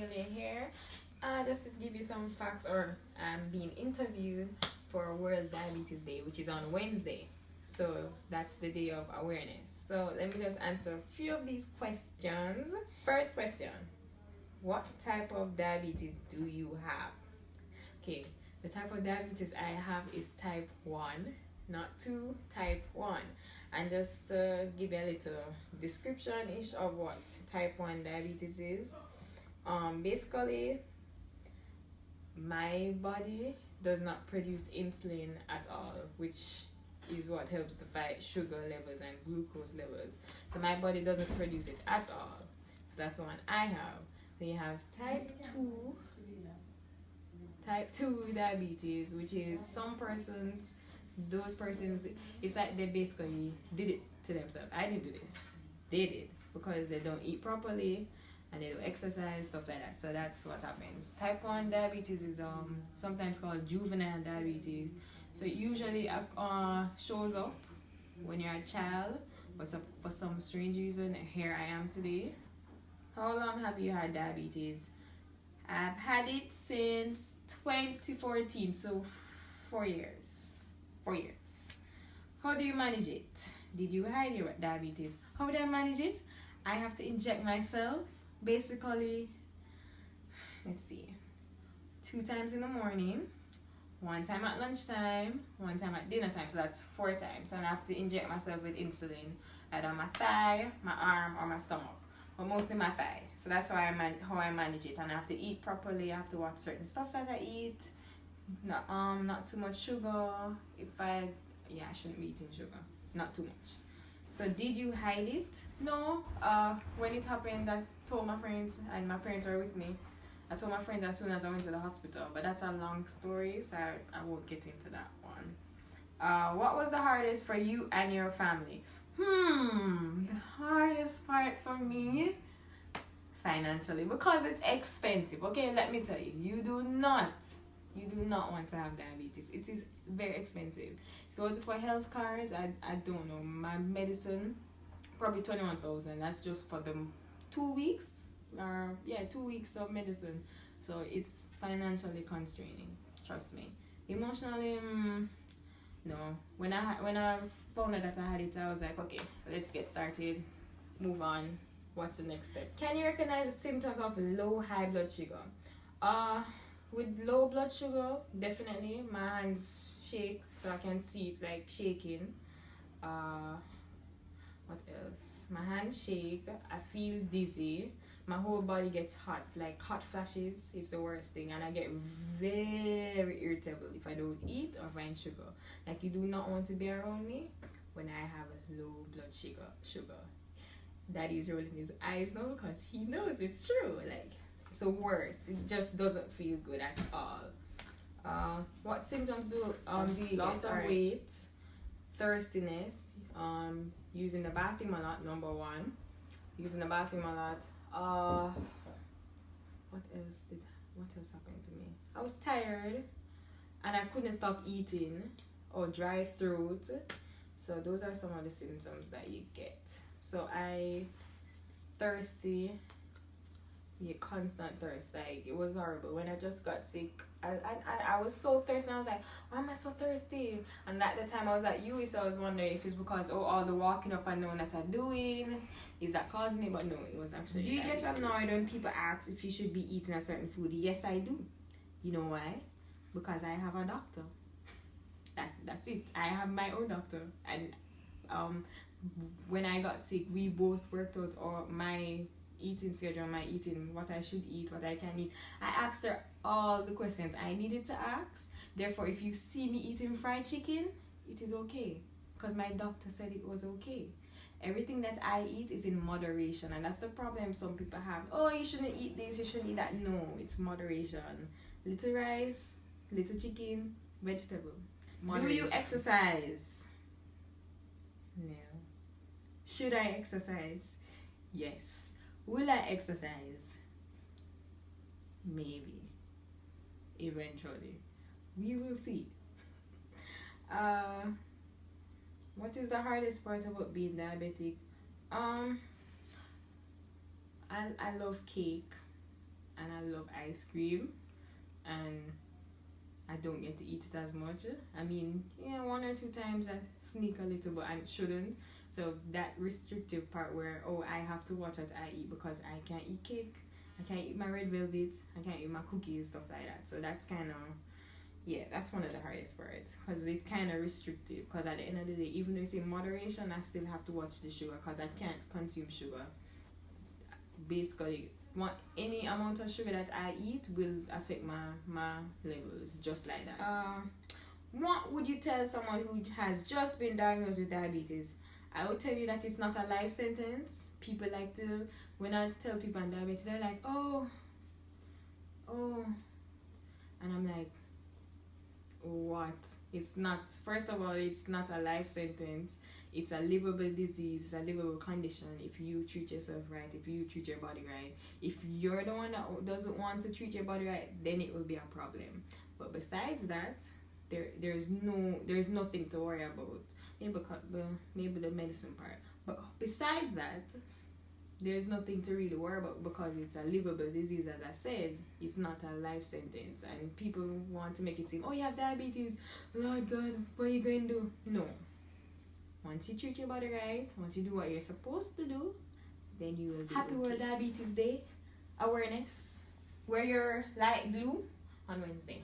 Nathaylia here. Just to give you some facts, or I'm being interviewed for World Diabetes Day, which is on Wednesday. So that's the day of awareness. So let me just answer a few of these questions. First question: what type of diabetes do you have? Okay, the type of diabetes I have is type 1, not 2, type 1. And just give you a little description-ish of what type 1 diabetes is. Basically, my body does not produce insulin at all, which is what helps to fight sugar levels and glucose levels. So my body doesn't produce it at all. So that's the one I have. Then you have type 2 diabetes, which is those persons, it's like they basically did it to themselves. I didn't do this. They did, because they don't eat properly and they don't exercise, stuff like that. So that's what happens. Type 1 diabetes is sometimes called juvenile diabetes. So it usually shows up when you're a child, but for some strange reason, here I am today. How long have you had diabetes? I've had it since 2014, so 4 years. 4 years. How do you manage it? Did you hide your diabetes? How would I manage it? I have to inject myself, basically, let's see, 2 times in the morning, 1 time at lunchtime, 1 time at dinner time, so that's 4 times. And I have to inject myself with insulin, either my thigh, my arm, or my stomach, but mostly my thigh. So that's how I manage it. And I have to eat properly. I have to watch certain stuff that I eat. Not too much sugar. I shouldn't be eating sugar. Not too much. So did you hide it? No. When it happened, I told my friends, and my parents were with me. I told my friends as soon as I went to the hospital, but that's a long story, so I won't get into that one. What was the hardest for you and your family? The hardest part for me, financially, because it's expensive. Okay, let me tell you, you do not want to have diabetes. It is very expensive. If you go for health cards, I don't know, my medicine, probably 21,000. That's just for the 2 weeks, 2 weeks of medicine. So it's financially constraining, trust me. Emotionally, no. When I found out that I had it, I was like, okay, let's get started, move on. What's the next step? Can you recognize the symptoms of high blood sugar? With low blood sugar, definitely my hands shake, so I can see it like shaking. What else? My hands shake, I feel dizzy, my whole body gets hot, like hot flashes. It's the worst thing, and I get very irritable if I don't eat or find sugar. Like, you do not want to be around me when I have low blood sugar. Daddy's rolling his eyes now because he knows it's true. Like, it's the worst. It just doesn't feel good at all. What symptoms do you loss of weight, thirstiness, using the bathroom a lot, number 1. Using the bathroom a lot. What else happened to me? I was tired and I couldn't stop eating, or dry throat. So those are some of the symptoms that you get. So thirsty, constant thirst. Like, it was horrible. When I just got sick, I was so thirsty, and I was like, why am I so thirsty? And at the time I was at UE, so I was wondering if it's because all the walking up and down that I'm doing, is that causing it? But no, it was actually. Do you get annoyed when people ask if you should be eating a certain food? Yes, I do. You know why? Because I have a doctor. That's it. I have my own doctor, and when I got sick, we both worked out my eating schedule, what I should eat, what I can eat. I asked her all the questions I needed to ask. Therefore, if you see me eating fried chicken, it is okay, because my doctor said it was okay. Everything that I eat is in moderation, and that's the problem some people have. Oh, you shouldn't eat this, you shouldn't eat that. No, it's moderation. Little rice, little chicken, vegetable. Moderation. Do you exercise? No. Should I exercise? Yes. Will I exercise? Maybe. Eventually. We will see. What is the hardest part about being diabetic? I love cake. and I love ice cream, and I don't get to eat it as much. I mean, yeah, 1 or 2 times I sneak a little, but I shouldn't. So that restrictive part where, oh, I have to watch what I eat because I can't eat cake, I can't eat my red velvet, I can't eat my cookies, stuff like that. So that's kind of, yeah, that's one of the hardest parts because it's kind of restrictive. Because at the end of the day, even though it's in moderation, I still have to watch the sugar because I can't consume sugar. Basically, any amount of sugar that I eat will affect my levels, just like that. What would you tell someone who has just been diagnosed with diabetes? I would tell you that it's not a life sentence. People like to, when I tell people I'm diabetic, they're like, oh, and I'm like, what? It's not. First of all, it's not a life sentence. It's a livable disease. It's a livable condition if you treat yourself right, if you treat your body right. If you're the one that doesn't want to treat your body right, then it will be a problem. But besides that, there's nothing to worry about. Maybe the medicine part. But besides that, there's nothing to really worry about because it's a livable disease. As I said, it's not a life sentence. And people want to make it seem, oh, you have diabetes, Lord God, what are you going to do? No. Once you treat your body right, once you do what you're supposed to do, then you will be Happy World Diabetes Day awareness. Wear your light blue on Wednesday.